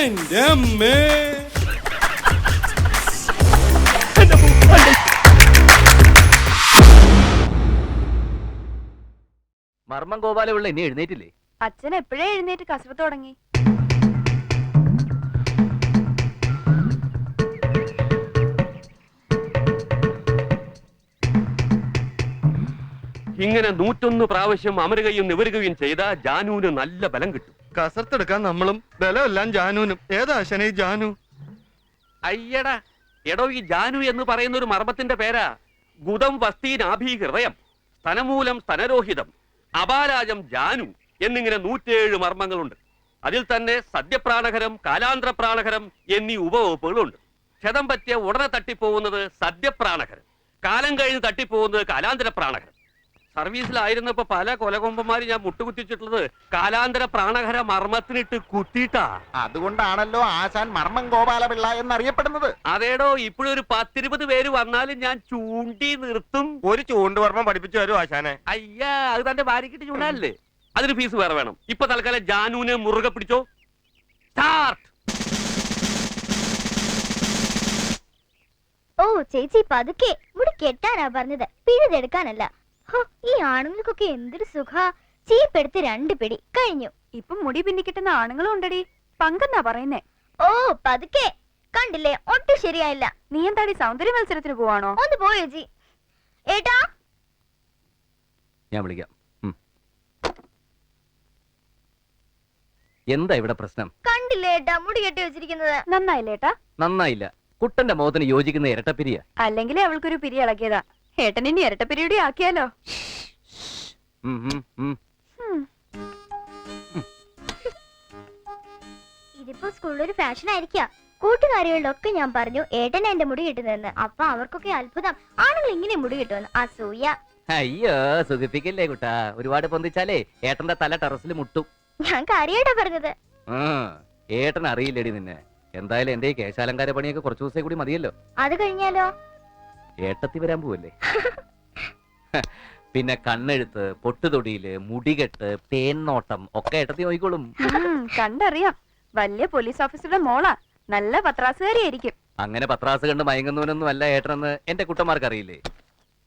എന്റെ അമ്മേ. മർമ്മം ഗോപാലുള്ള ഇനി എഴുന്നേറ്റില്ലേ? അച്ഛൻ എപ്പോഴേ എഴുന്നേറ്റ് കസരത്ത് തുടങ്ങി. ഇങ്ങനെ 101 പ്രാവശ്യം അമരുകയും നിവരുകയും ചെയ്ത ജാനുവിന് നല്ല ബലം കിട്ടും. കസർത്തെടുക്കാൻ നമ്മളും ബലമെല്ലാം ജാനുവിനും. ഏതാ ശനി ജാനു? അയ്യടാ എടോ, ഈ ജാനു എന്ന് പറയുന്ന ഒരു മർമ്മത്തിന്റെ പേരാ. ഗുദം വസ്തീനാഭി ഹൃദയം, സ്തനമൂലം സ്തനരോഹിതം, അപാരാജം ജാനു എന്നിങ്ങനെ 107 മർമ്മങ്ങളുണ്ട്. അതിൽ തന്നെ സദ്യപ്രാണഹരം, കാലാന്തരപ്രാണഹരം എന്നീ ഉപവകുപ്പുകളുണ്ട്. ക്ഷതം പറ്റിയ ഉടനെ തട്ടിപ്പോകുന്നത് സദ്യപ്രാണഹരം, കാലം കഴിഞ്ഞ് തട്ടിപ്പോകുന്നത് കാലാന്തരപ്രാണഹരം. സർവീസിലായിരുന്നപ്പോ പല കൊലകൊമ്പന്മാര് ഞാൻ മുട്ടുകുത്തിച്ചിട്ടുള്ളത് കാലാന്തര പ്രാണഹര മർമ്മത്തിനിട്ട് കുത്തിയിട്ടാ. അതുകൊണ്ടാണല്ലോ ആശാൻ മർമ്മം ഗോപാലപിള്ള എന്നറിയപ്പെടുന്നത്. അതേടോ, ഇപ്പോഴൊരു 10-20 പേര് വന്നാലും ഞാൻ ചൂണ്ടി നിർത്തും. ഒരു ചൂണ്ടുവർമ്മം പഠിപ്പിച്ചു തരും ആശാനെ. അയ്യാ, അത് തന്റെ ഭാര്യക്കിട്ട് ചൂണ്ടല്ലേ? അതിന് ഫീസ് വേറെ വേണം. ഇപ്പൊ തൽക്കാലം ജാനുവിനെ മുറുകെ പിടിച്ചോ. സ്റ്റാർട്ട്. ഓ ചേച്ചി പതുക്കെ, മുടി കെട്ടാനാ പറഞ്ഞത്, പിഴുതെടുക്കാനല്ല. ഈ ആണുങ്ങൾക്കൊക്കെ എന്തൊരു സുഖ. ചീപ്പെടുത്ത് 2 പിടി കഴിഞ്ഞു. ഇപ്പൊ മുടി പിന്നി കിട്ടുന്ന ആണുങ്ങളും ഉണ്ടടി. പങ്കെന്നാ പറയുന്നേ. ഓ പതുക്കെ, കണ്ടില്ലേ ഒട്ടും ശരിയായില്ല. നീ എന്താടി സൗന്ദര്യ മത്സരത്തിന് പോവാണോ? ഒന്ന് പോയോ ചേച്ചി. ഏട്ടാ ഞാൻ വിളിക്കാം. എന്താ ഇവിടെ പ്രശ്നം? കണ്ടില്ലേ ഏട്ടാ മുടി കെട്ടി വെച്ചിരിക്കുന്നത്. നന്നായില്ലേ ഏട്ടാ? നന്നായില്ല. കുട്ടന്റെ മുഖത്തിന് യോജിക്കുന്ന ഇരട്ടപ്പിരിയ. അല്ലെങ്കിലേ അവൾക്കൊരു പിരി ഇളക്കിയതാ. ഏട്ടൻ ഇനി ഇരട്ടപ്പിരിയുടെ ആക്കിയാലോ? ഇതിപ്പോ സ്കൂളിലൊരു ഫാഷൻ ആയിരിക്കാം. കൂട്ടുകാരികളിലൊക്കെ ഞാൻ പറഞ്ഞു ഏട്ടൻ എന്റെ മുടി കിട്ടുന്നതെന്ന്. അപ്പൊ അവർക്കൊക്കെ അത്ഭുതം, ആണുങ്ങൾ ഇങ്ങനെ മുടി കിട്ടുമെന്ന്. അസൂയ. അയ്യോ, സുഖിപ്പിക്കല്ലേ കുട്ടാ. ഒരുപാട് പൊന്തിച്ചാലേ ഏട്ടന്റെ തല ടെറസിൽ മുട്ടും. ഞാൻ കാര്യമായിട്ടാ പറഞ്ഞത്. ഏട്ടൻ അറിയില്ലേടി നിന്നെ. എന്തായാലും എന്റെ ഈ കേശാലങ്കാര പണിയൊക്കെ കുറച്ചു ദിവസം കൂടി മതിയല്ലോ. അത് കഴിഞ്ഞാലോ? ഏട്ടത്തി വരാൻ പോവല്ലേ. പിന്നെ കണ്ണെഴുത്ത്, പൊട്ടുതൊടിയില്, മുടികെട്ട്, തേന്നോട്ടം ഒക്കെ ഏട്ടത്തി നോക്കിക്കോളും. കണ്ടറിയാം. വലിയ പോലീസ് ഓഫീസറുടെ മോളാ. നല്ല പത്രാസുകാരിയായിരിക്കും. അങ്ങനെ പത്രാസ് കണ്ട് മയങ്ങുന്നവനൊന്നും അല്ല ഏട്ടനെന്ന് എന്റെ കുട്ടന്മാർക്ക് അറിയില്ലേ.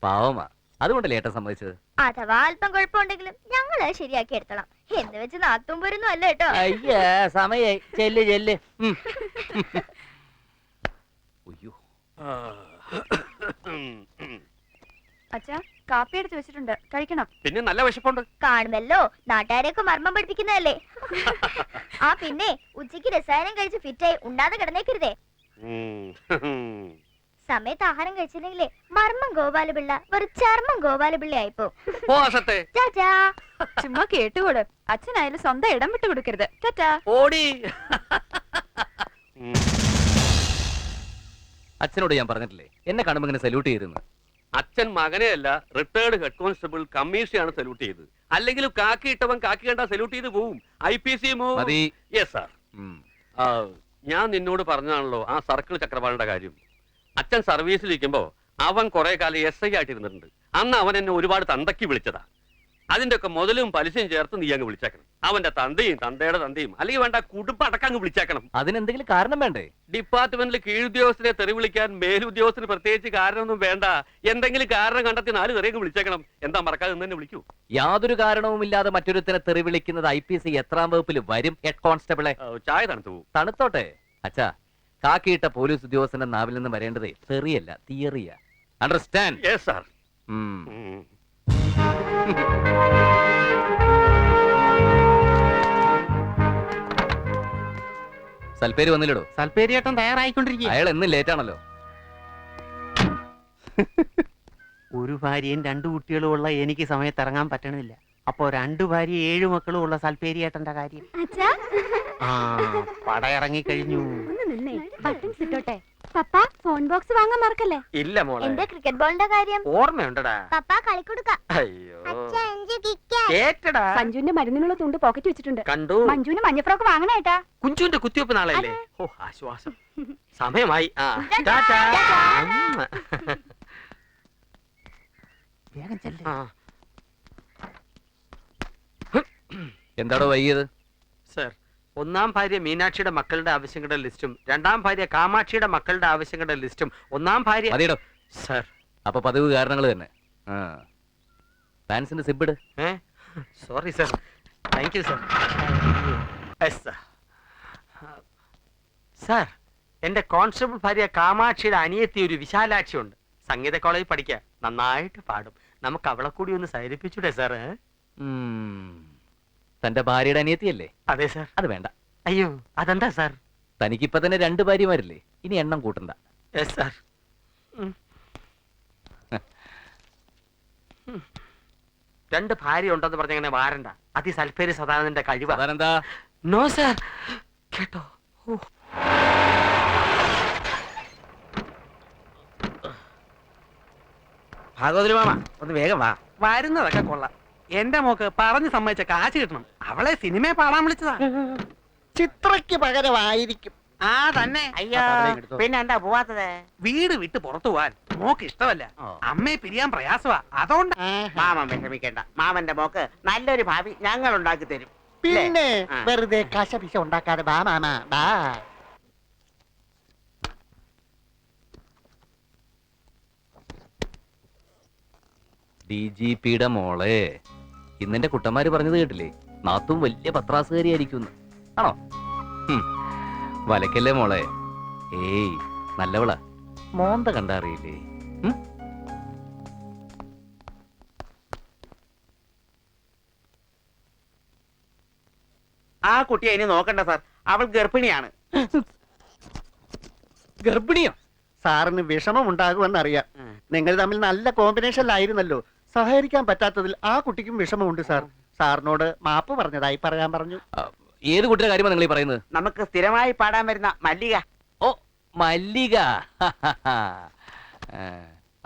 പാവമാ. അതുകൊണ്ടല്ലേ ഏട്ടൻ സമ്മതിച്ചത്. അഥവാ അല്പം കുഴപ്പമുണ്ടെങ്കിലും ഞങ്ങള് ശരിയാക്കി എടുത്തോളാം എന്ന് വെച്ച് നാത്തും പോരൊന്നും അല്ല കേട്ടോ. അയ്യാ, സമയായി. ചെല്ല് ചെല്ല്. അയ്യോ, അച്ഛാ, കാപ്പി എടുത്ത് വെച്ചിട്ടുണ്ട്, കഴിക്കണം. പിന്നെ നല്ല വിശപ്പുണ്ട്. കാണുമല്ലോ, നാട്ടുകാരെയൊക്കെ മർമ്മം പഠിപ്പിക്കുന്നതല്ലേ. ആ പിന്നെ ഉച്ചയ്ക്ക് രസായനം കഴിച്ച് ഫിറ്റായി ഉണ്ടാതെ കിടന്നേക്കരുതേ. സമയത്ത് ആഹാരം കഴിച്ചില്ലെങ്കിലേ മർമ്മം ഗോപാലപിള്ള ഒരു ചർമ്മം ഗോപാലപിള്ള ആയിപ്പോ. ചുമ്മാ കേട്ടുകൂട്. അച്ഛനായാലും സ്വന്തം ഇടം വിട്ടു കൊടുക്കരുത്. ടാറ്റാ. ഓടി. അച്ഛനോട് ഞാൻ പറഞ്ഞിട്ടില്ലേ എന്നെ കാണുമ്പോ ഇങ്ങനെ സല്യൂട്ട് ചെയ്തിരുന്നു. അച്ഛൻ മകനെയല്ല, റിട്ടയർഡ് ഹെഡ് കോൺസ്റ്റബിൾ കമ്മീഷനാണ് സല്യൂട്ട് ചെയ്തത്. അല്ലെങ്കിലും കാക്കി ഇട്ടവൻ കാക്കി കണ്ടാ സല്യൂട്ട് ചെയ്ത് പോവും. IPC move. Yes sir. ഞാൻ നിന്നോട് പറഞ്ഞാണല്ലോ ആ സർക്കിൾ ചക്രപാലന്റെ കാര്യം. അച്ഛൻ സർവീസിലിരിക്കുമ്പോ അവൻ കുറെ കാലം SI ആയിട്ടിരുന്നിട്ടുണ്ട്. അന്ന് അവൻ എന്നെ ഒരുപാട് തന്തയ്ക്ക് വിളിച്ചതാ. അതിന്റെ ഒക്കെ മുതലും പലിശയും ചേർത്ത് നീ അങ്ങ് വിളിച്ചേക്കണം. അവന്റെ തന്തയും തന്തയുടെ തന്തയും അല്ലെങ്കിൽ വേണ്ട കുടുംബം അടക്കങ്ങ് വിളിച്ചേക്കണം. അതിനെന്തെങ്കിലും കാരണം വേണ്ടേ? ഡിപ്പാർട്ട്മെന്റിൽ കീഴുദ്യോഗസ്ഥരെ തെറി വിളിക്കാൻ മേലുദ്യോഗസ്ഥന് പ്രത്യേകിച്ച് കാരണമൊന്നും വേണ്ട. എന്തെങ്കിലും കാരണം കണ്ടെത്തി 4 തെറിയങ്ങ് വിളിച്ചേക്കണം. എന്താ മറക്കാതെ തന്നെ വിളിക്കൂ. യാതൊരു കാരണവുമില്ലാതെ മറ്റൊരുത്തനെ തെറി വിളിക്കുന്നത് IPC എത്രാം വകുപ്പിൽ വരും ഹെഡ് കോൺസ്റ്റബിളെ? ചായ തണുത്തു പോകും. തണുത്തോട്ടെ അച്ഛാ. കാക്കിയിട്ട പോലീസ് ഉദ്യോഗസ്ഥന്റെ നാവിൽ നിന്ന് വരേണ്ടതേ തെറിയല്ല, തിയറിയാ. അണ്ടർസ്റ്റാൻഡ്? Yes sir. സൽപ്പേര് വന്നില്ലടോ. സൽപ്പേരിയേട്ടൻ തയ്യാറായിക്കൊണ്ടിരിക്കുക. അയാൾ എന്നും ലേറ്റ് ആണല്ലോ. ഒരു ഭാര്യയും 2 കുട്ടികളും ഉള്ള എനിക്ക് സമയത്ത് ഇറങ്ങാൻ പറ്റണില്ല. അപ്പോ 2 ഭാര്യ 7 മക്കളും ഉള്ള സൽപ്പേരിയേട്ടന്റെ കാര്യം. പട ഇറങ്ങി കഴിഞ്ഞു. പപ്പ ഫോൺ ബോക്സ് വാങ്ങാൻ മറക്കല്ലേ. ഇല്ല മോളെ. എന്റെ ക്രിക്കറ്റ് ബോളിന്റെ കാര്യം ഓർമ്മയുണ്ടടാ. പപ്പ കളിക്കൊടുക്ക. അയ്യോ, സഞ്ജുവിന്റെ മരുന്നിനുള്ള തുണ്ട് പോക്കറ്റ് വെച്ചിട്ടുണ്ട്. കണ്ടു. മഞ്ജുവിന് മഞ്ഞ ഫ്രോക്ക് വാങ്ങണേട്ടാ. കുഞ്ചുവിന്റെ കുത്തിവെപ്പ് നാളെയല്ലേ? ഓ ആശ്വാസം. സമയമായി. എന്താടോ വൈകിയത്? സർ, ഒന്നാം ഭാര്യ മീനാക്ഷിയുടെ മക്കളുടെ ആവശ്യങ്ങളുടെ ലിസ്റ്റും രണ്ടാം ഭാര്യ കാമാക്ഷിയുടെ മക്കളുടെ ആവശ്യങ്ങളുടെ ലിസ്റ്റും ഒന്നാം ഭാര്യ മതിയിടോ. സർ. അപ്പൊ പതിവ് കാരണങ്ങൾ തന്നെ. ഫാൻസിന്റെ സിബിട്. Sorry sir. Thank you sir. Sir, എന്റെ കോൺസ്റ്റബിൾ ഭാര്യ കാമാക്ഷിയുടെ അനിയത്തി ഒരു വിശാലാക്ഷി ഉണ്ട്. സംഗീത കോളേജിൽ പഠിക്കുക, നന്നായിട്ട് പാടും. നമുക്ക് അവളെ കൂടി ഒന്ന് സൈരിപ്പിച്ചൂടെ സാർ? തന്റെ ഭാര്യയുടെ അനിയത്തിയല്ലേ? അതെ സർ. അത് വേണ്ട. അയ്യോ, അതെന്താ സാർ? തനിക്കിപ്പൊ തന്നെ 2 ഭാര്യമാരില്ലേ, ഇനി എണ്ണം കൂട്ടണ്ട. Yes sir. 2 ഭാര്യ ഉണ്ടെന്ന് പറഞ്ഞങ്ങനെ വാരണ്ട. അതി സൽപ്പേര് സദാനന്ദന്റെ കഴിവാ. അതാണെന്താ? No sir. കേട്ടോ? ഭാഗവതിരി മാമ ഒന്ന് വേഗം വാ. വരുന്നതൊക്കെ കൊള്ളാം. എന്റെ മോക്ക് പറഞ്ഞു സമ്മതിച്ച കാശ് കിട്ടണം. അവളെ സിനിമയെ പാടാൻ വിളിച്ചതാ. ചിത്രയ്ക്ക് പകരമായിരിക്കും. ആ തന്നെ. അയ്യോ, പിന്നെ എന്താ പോവാത്തത്? വീട് വിട്ട് പുറത്തു പോവാൻ മോക്ക് ഇഷ്ടമല്ല. അമ്മയെ പിരിയാൻ പ്രയാസമാ. അതുകൊണ്ട് മാമൻ വിഷമിക്കേണ്ട. മാമന്റെ മോക്ക് നല്ലൊരു ഭാവി ഞങ്ങൾ ഉണ്ടാക്കി തരും. പിന്നെ ആ. വെറുതെ കശപിശ ഉണ്ടാക്കാതെ ബാ മാമ ബാ. DGPയുടെ മോളെ ഇന്നെന്റെ കുട്ടന്മാര് പറഞ്ഞത് കേട്ടില്ലേ? നാത്തും വലിയ പത്രാസുകാരിയായിരിക്കും. ആണോ? വലക്കല്ലേ മോളെ. ഏയ്, നല്ലവളാ. മോന്ത കണ്ടറിയില്ലേ? ആ കുട്ടിയെ ഇനി നോക്കണ്ട സാർ, അവൾ ഗർഭിണിയാണ്. ഗർഭിണിയോ? സാറിന് വിഷമം ഉണ്ടാകുമെന്നറിയാം. നിങ്ങൾ തമ്മിൽ നല്ല കോമ്പിനേഷനിലായിരുന്നല്ലോ. സഹകരിക്കാൻ പറ്റാത്തതിൽ ആ കുട്ടിക്കും വിഷമമുണ്ട് സാർ. സാറിനോട് മാപ്പ് പറഞ്ഞതായി പറയാൻ പറഞ്ഞു. ഏത് കുട്ടിയുടെ കാര്യമാണ് നിങ്ങൾ ഈ പറയുന്നത്? നമുക്ക് സ്ഥിരമായി പാടാൻ വരുന്ന മല്ലിക. ഓ, മല്ലിക.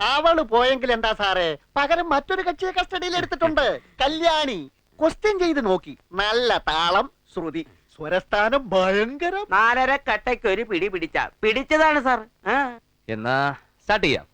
അവള് പോയെങ്കിൽ എന്താ സാറേ, പകരം മറ്റൊരു കക്ഷിയെ കസ്റ്റഡിയിൽ എടുത്തിട്ടുണ്ട്. കല്യാണി. ക്വസ്റ്റ്യൻ ചെയ്ത് നോക്കി. നല്ല താളം, ശ്രുതി, സ്വരസ്ഥാനം ഭയങ്കരം. 4.5 കട്ടയ്ക്ക് ഒരു പിടി പിടിച്ചതാണ് സാർ. എന്നാ സ്റ്റാർട്ട് ചെയ്യാം.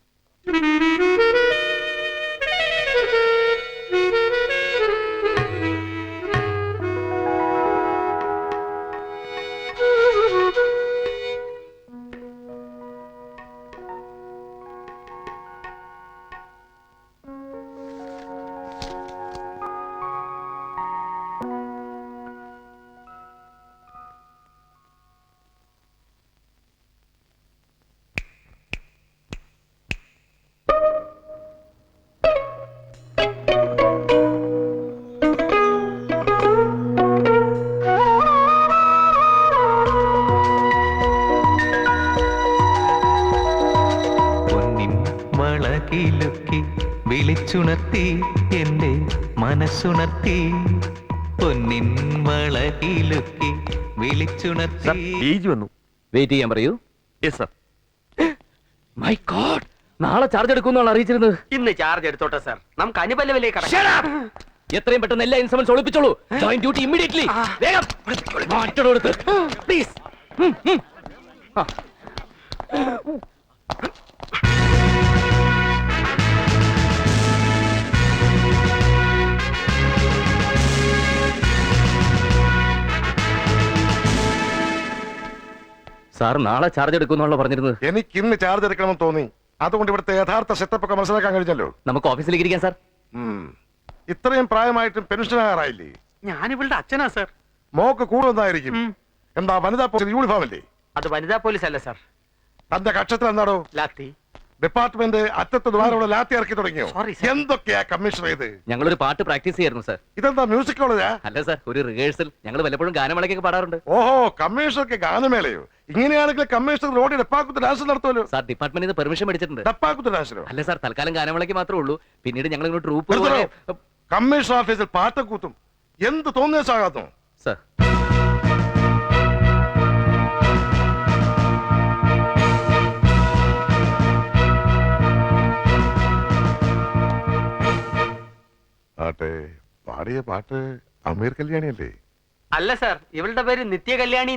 വളകിലുക്കി വിളിച്ചുണർത്തി എന്റെ മനസ്സുണർത്തി. പൊന്നിൻ വളകിലുക്കി വിളിച്ചുണർത്തി. വന്നു. വെയിറ്റ് ചെയ്യാൻ പറയൂ. Yes sir. മൈ ഗോഡ്, നാളെ ചാർജ് എടുക്കുന്നാണ് അറിയിച്ചിരുന്നത്. ഇന്ന് ചാർജ് എടുത്തോട്ടെ സാർ. നമുക്ക് അനുബലവിലേക്ക് കടക്കാം. എത്രയും പെട്ടെന്ന് എല്ലാ ഇൻസ്ട്രുമെന്റ്സ് ഒളിപ്പിച്ചോളൂ. Join duty immediately. വേഗം മാറ്റോടുത്ത് പ്ലീസ്. സാർ നാളെ ചാർജ് എടുക്കുന്നുള്ള പറഞ്ഞിരുന്നത്. എനിക്ക് ഇന്ന് ചാർജ് എടുക്കണമെന്ന് തോന്നി. അതുകൊണ്ട് ഇവിടുത്തെ യഥാർത്ഥ സെറ്റപ്പ് ഒക്കെ മനസ്സിലാക്കാൻ കഴിഞ്ഞല്ലോ. നമുക്ക് ഓഫീസിലേക്ക് ഇരിക്കാം സാർ. ഇത്രയും പ്രായമായിട്ടും പെൻഷൻ ആകാറായില്ലേ? ഞാൻ ഇവളുടെ അച്ഛനാ സാർ. മോക്ക് കൂടുന്നതായിരിക്കും. എന്താ വനിതാ പോലീസ് യൂണിഫോം അല്ലേ? അത് വനിതാ പോലീസ് അല്ല സാർ. തന്റെ കക്ഷത്തിൽ എന്താണോ? ലാത്തി. ഡിപ്പാർട്ട്മെന്റ് അറ്റത്ത് ദ്വാരോടെ ലാത്തി ഇറക്കി തുടങ്ങിയോ? Sorry, sir. എന്തൊക്കെയാ കമ്മീഷണർ ചെയ്ത്? ഞങ്ങളൊരു പാട്ട് പ്രാക്ടീസ് ചെയ്യായിരുന്നു സാർ. ഇതെന്താ മ്യൂസിക് കോളേജാ? അല്ല സാർ, ഒരു റിഹേഴ്സൽ. ഞങ്ങൾ വല്ലപ്പോഴും ഗാനമേളയ്ക്കൊക്കെ പാടാറുണ്ട്. ഓഹോ, കമ്മീഷണർക്ക് ഗാനമേളയോ? ഇങ്ങനെയാണെങ്കിൽ കമ്മീഷണർ റോഡിൽ ഡപ്പാക്കുത്ത് ഡാൻസ് നടത്തുമല്ലോ. സാർ ഡിപ്പാർട്ട്മെന്റിൽ നിന്ന് പെർമിഷൻ മേടിച്ചിട്ടുണ്ട്. ഡപ്പാക്കുത്ത് ഡാൻസിനോ? അല്ല സാർ, തൽക്കാലം ഗാനമേളയ്ക്ക് മാത്രമേ ഉള്ളൂ. പിന്നീട് ഞങ്ങൾ ഇങ്ങോട്ട് ട്രൂപ്പ്. കമ്മീഷണർ ഓഫീസിൽ പാട്ടക്കൂത്തും എന്ത് തോന്നിയാകാത്തോ സാർ? ആട്ടെ, പാടിയ പാട്ട് അമീർ കല്യാണിയല്ലേ? അല്ല സാർ, ഇവളുടെ പേര് നിത്യ കല്യാണി.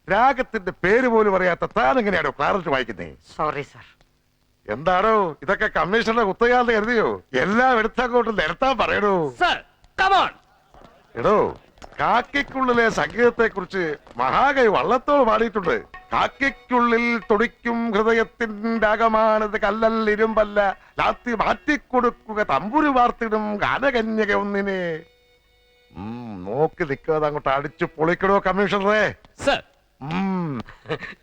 രാഗത്തിന്റെ പേര് പോലും അറിയാത്ത താൻ എങ്ങനെയാണോ ക്ലാരറ്റ് വായിക്കുന്നേ? Sorry sir. എന്താണോ ഇതൊക്കെ കമ്മീഷണറുടെ കുത്തകാലത്ത് കരുതിയോ? എല്ലാം എടുത്തങ്ങോട്ട് നിരത്താൻ പറയണോ? Sir, come on. എടോ, കാക്കയ്ക്കുള്ളിലെ സംഗീതത്തെ കുറിച്ച് മഹാകവി വള്ളത്തോൾ പാടിയിട്ടുണ്ട്. കാക്കയ്ക്കുള്ളിൽ തുടിക്കും ഹൃദയത്തിന്റെ അകമാനത് കല്ലൽ ഇരുമ്പല്ല, ലാത്തി മാറ്റിക്കൊടുക്കുക തമ്പുരു വാർത്തിടും ഗാനകന്യക ഒന്നിനെ. നോക്കി നിൽക്കാതെ അങ്ങോട്ട് അടിച്ചു പൊളിക്കണോ കമ്മീഷണറെ? സർ,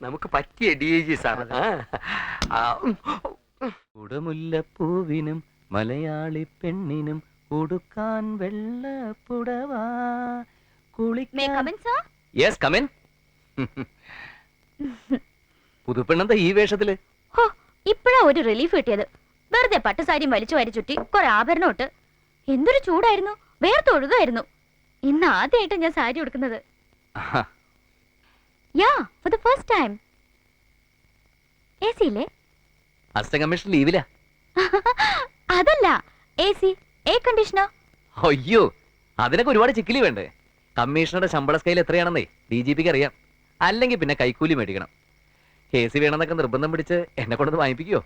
നമുക്ക് പറ്റിയ DIG സാർ. കുടമുല്ലപ്പൂവിനും മലയാളി പെണ്ണിനും ഉടുക്കാൻ വെള്ളപ്പുടവ May I come in, sir? Yes come in. പുതുപ്പെണ്ണെന്താ ഈ വേഷത്തില്? ഹോ, ഇപ്പഴാ ഒരു റിലീഫ് കിട്ടിയത്. വെറുതെ പട്ടുസാരിയും വലിച്ചു വാരി ചുറ്റി കുറെ ആഭരണം ഇട്ട് എന്തൊരു ചൂടായിരുന്നു, വേർത്തൊഴുകായിരുന്നു. ഇന്ന് ആദ്യമായിട്ട് ഞാൻ സാരി ഉടുക്കുന്നത്. Yeah, for the first time. AC ഇല്ലേ? അസിസ്റ്റന്റ് കമ്മീഷണർ ലീവിലാ. അതല്ല, AC, എയർ കണ്ടീഷണർ. അയ്യോ, അതിനൊക്കെ ഒരുപാട് ചിക്കിലി വേണ്ടേ? കമ്മീഷണറുടെ ശമ്പള സ്കെയിൽ എത്രയാണെന്നേ DGPക്ക് അറിയാം. അല്ലെങ്കിൽ പിന്നെ കൈക്കൂലി മേടിക്കണം. AC വേണമെന്നൊക്കെ നിർബന്ധം പിടിച്ച് എന്നെ കൊണ്ടത് വാങ്ങിപ്പിക്കുവോ?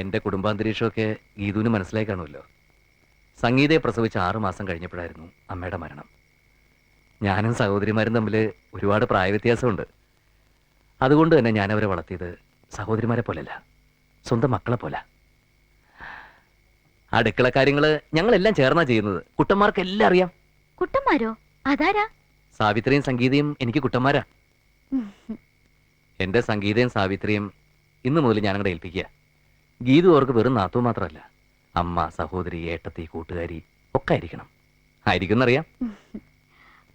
എന്റെ കുടുംബാന്തരീക്ഷമൊക്കെ ഗീതുവിന് മനസ്സിലായി കാണുമല്ലോ. സംഗീതയെ പ്രസവിച്ച് 6 മാസം കഴിഞ്ഞപ്പോഴായിരുന്നു അമ്മയുടെ മരണം. ഞാനും സഹോദരിമാരും തമ്മിൽ ഒരുപാട് പ്രായവ്യത്യാസമുണ്ട്. അതുകൊണ്ട് തന്നെ ഞാൻ അവരെ വളർത്തിയത് സഹോദരിമാരെ പോലല്ല, സ്വന്തം മക്കളെ പോലെ. അടുക്കള കാര്യങ്ങള് ഞങ്ങളെല്ലാം ചേർന്നാ ചെയ്യുന്നത്. കുട്ടന്മാർക്ക് എല്ലാം അറിയാം. കുട്ടന്മാരോ? അതാരാ? സാവിത്രിയും സംഗീതയും എനിക്ക് കുട്ടന്മാരാ. എന്റെ സംഗീതയും സാവിത്രിയും ഇന്നു മുതൽ ഞാനങ്ങടെ ഏൽപ്പിക്കുക. ഗീതു അവർക്ക് വെറും നാത്തു മാത്രമല്ല, അമ്മ, സഹോദരി, ഏട്ടത്തി, കൂട്ടുകാരി ഒക്കെ ആയിരിക്കണം. ആയിരിക്കുന്നറിയാം.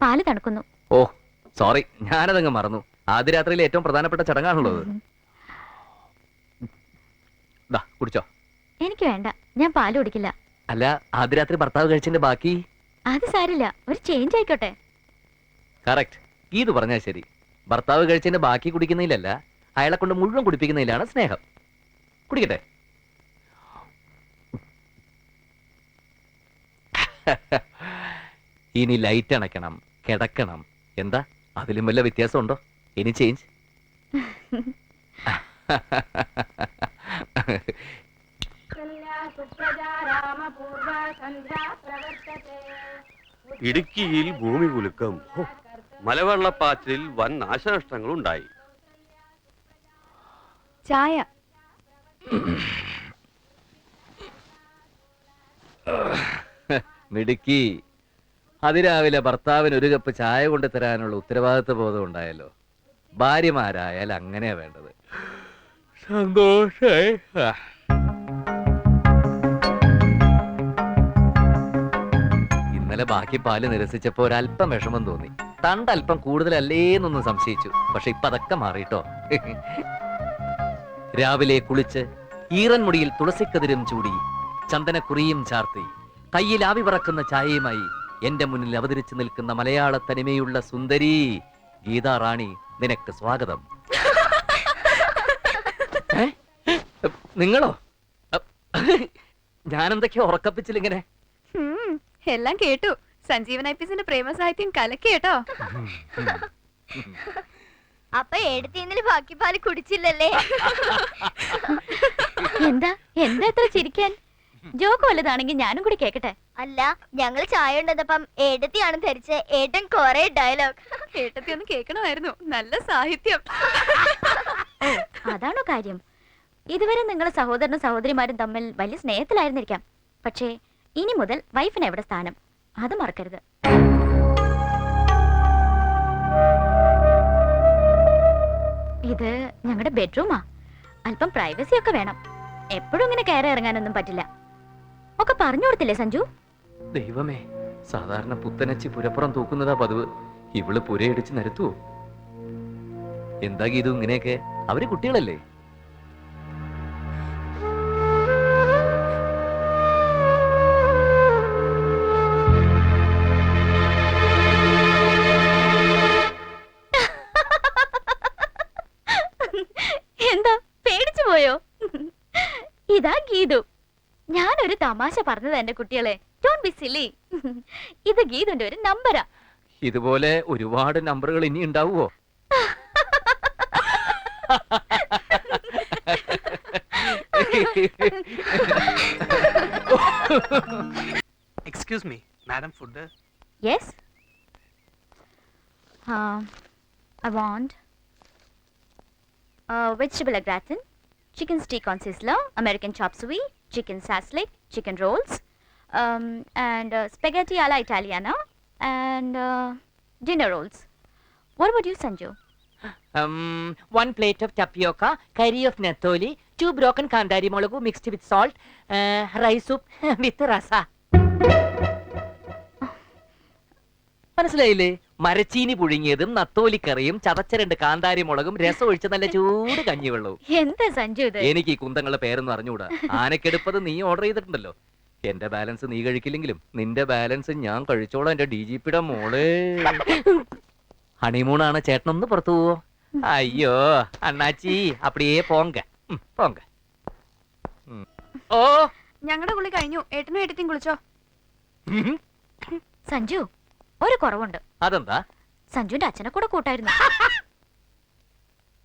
പാല് തണുക്കുന്നു. ഓ സോറി, ഞാനതങ്ങ് മറന്നു. ആദ്യ രാത്രിയിലെ ഏറ്റവും പ്രധാനപ്പെട്ട ചടങ്ങാണുള്ളത്. കുടിച്ചോ? എനിക്ക് വേണ്ട, ഞാൻ പാല് കുടിക്കില്ല. അല്ല, ആദ്യ രാത്രി ഭർത്താവ് കഴിച്ചതിന്റെ ബാക്കി? അത് സാരില്ല, ഒരു ചേഞ്ച് ആയിക്കോട്ടെ. കറക്റ്റ്, ഗീതു പറഞ്ഞാൽ ശരി. ഭർത്താവ് കഴിച്ചതിന്റെ ബാക്കി കുടിക്കുന്നതിലല്ല, അയാളെ കൊണ്ട് മുഴുവൻ കുടിപ്പിക്കുന്നതിലാണ് സ്നേഹം. കുടിക്കട്ടെ? ഇനി ലൈറ്റ് അണയ്ക്കണം, കിടക്കണം. എന്താ അതിലും വല്ല വ്യത്യാസമുണ്ടോ? ഇനി ചേഞ്ച്? ഇടുക്കിയിൽ ഭൂമി കുലുക്കം. മലവെള്ളപ്പാച്ചിലിൽ വൻ നാശനഷ്ടങ്ങളുണ്ടായി. ചായ. മിടുക്കി. അതിരാവിലെ ഭർത്താവിന് ഒരു കപ്പ് ചായ കൊണ്ട് തരാനുള്ള ഉത്തരവാദിത്വ ബോധം ഉണ്ടായല്ലോ. ഭാര്യമാരായാൽ അങ്ങനെയാ വേണ്ടത്. സന്തോഷായി. ഇന്നലെ ബാക്കി പാല് നിരസിച്ചപ്പോ ഒരല്പം വിഷമം തോന്നി. തണ്ടല്പം കൂടുതലല്ലേന്നൊന്ന് സംശയിച്ചു. പക്ഷെ ഇപ്പൊ അതൊക്കെ മാറിട്ടോ. രാവിലെ കുളിച്ച് ഈറൻ മുടിയിൽ തുളസിക്കതിരും ചൂടി ചന്ദനക്കുറിയും ചാർത്തി കയ്യിൽ ആവി പറക്കുന്ന ചായയുമായി എന്റെ മുന്നിൽ അവതരിച്ചു നിൽക്കുന്ന മലയാള തനിമയുള്ള സുന്ദരി ഗീതാ റാണി, നിനക്ക് സ്വാഗതം. നിങ്ങളോ? ഞാനെന്തൊക്കെയോ ഉറക്കപ്പിച്ചിലിങ്ങനെ. എല്ലാം കേട്ടു. സഞ്ജീവൻ ഐപ്പിസിന്റെ പ്രേമസാഹിത്യം കലക്കി കേട്ടോ. അപ്പൊ എടുത്തിന്നില് ബാക്കി പാല് കുടിച്ചില്ലല്ലേ? എന്താ എന്താ എത്ര ചിരിക്കാൻ? ജോക്ക് വല്ലതാണെങ്കിൽ ഞാനും കൂടി കേക്കട്ടെ. അല്ല, ഞങ്ങൾ ചായ ഉണ്ടപ്പം ഏട്ടത്തിയാണ് ധരിച്ച്. ഏട്ടൻ കൊറേ ഡയലോഗ്. ഏട്ടത്തി ഒന്ന് കേൾക്കണമായിരുന്നു. നല്ല സാഹിത്യം. അതാണോ കാര്യം? ഇതുവരെ നിങ്ങളെ സഹോദരനും സഹോദരിമാരും തമ്മിൽ വലിയ സ്നേഹത്തിലായിരുന്നിരിക്കാം. പക്ഷേ ഇനി മുതൽ വൈഫിന് എവിടെ സ്ഥാനം, അത് മറക്കരുത്. ഇത് ഞങ്ങളുടെ ബെഡ്റൂമാ. അല്പം പ്രൈവസി ഒക്കെ വേണം. എപ്പോഴും ഇങ്ങനെ കയറി ഇറങ്ങാനൊന്നും പറ്റില്ല. ഒക്കെ പറഞ്ഞു കൊടുത്തില്ലേ സഞ്ജു? ദൈവമേ, സാധാരണ പുത്തനച്ചി പുരപ്പുറം തൂക്കുന്നതാ പതിവ്. ഇവള് പുരയിടിച്ച് നിരത്തുവോ? എന്താ ഗീതു ഇങ്ങനെയൊക്കെ? അവര് കുട്ടികളല്ലേ? എന്താ പേടിച്ചു പോയോ? ഇതാ ഗീതു. ഞാനൊരു തമാശ പറഞ്ഞത് എന്റെ കുട്ടികളെ. Don't be silly. ഇത് ഗീതുന്റെ ഒരു നമ്പരാ. ഇതുപോലെ ഒരുപാട് നമ്പറുകൾ ഇനി ഉണ്ടാവുമോ? Excuse me, madam food yes I want vegetable au gratin, chicken steak on sizzler, American chop suey, chicken saslik, chicken rolls, and spaghetti alla Italiana, and dinner rolls. What about you, Sanju? 1 plate of tapioca, curry of nattoli, 2 broken kandari molagu mixed with salt, rice soup with rasa. മനസ്സിലായില്ലേ? മരച്ചീനി പുഴുങ്ങിയതും നത്തോലിക്കറിയും ചതച്ച 2 കാന്താരി മുളകും രസം ഒഴിച്ച നല്ല ചൂട് കഞ്ഞിവെള്ളവും. എന്താ സഞ്ജു ഇത്? എനിക്ക് ഈ കുന്തങ്ങളുടെ പേരൊന്നും അറിഞ്ഞൂടാ. ആനക്കെടുപ്പത് നീ ഓർഡർ ചെയ്തിട്ടുണ്ടല്ലോ. എന്റെ ബാലൻസ് നീ കഴിക്കില്ലെങ്കിലും നിന്റെ ബാലൻസ് ഞാൻ കഴിച്ചോളാം എന്റെ DGPയുടെ മോളെ. ഹണിമൂണാണ്, ചേട്ടനൊന്ന് പുറത്തു പോവോ? അയ്യോ അണ്ണാച്ചി അപ്പടിയേ പോങ്ക പോങ്ക. ഓ ഞങ്ങളുടെ കുളി കഴിഞ്ഞു. ഏട്ടനും ഏട്ടത്തിയും കുളിച്ചോ? സഞ്ജു, ഒരു കുറവുണ്ട്. അതെന്താ? സഞ്ജുവിന്റെ അച്ഛനെ കൂടെ കൂട്ടായിരുന്നു.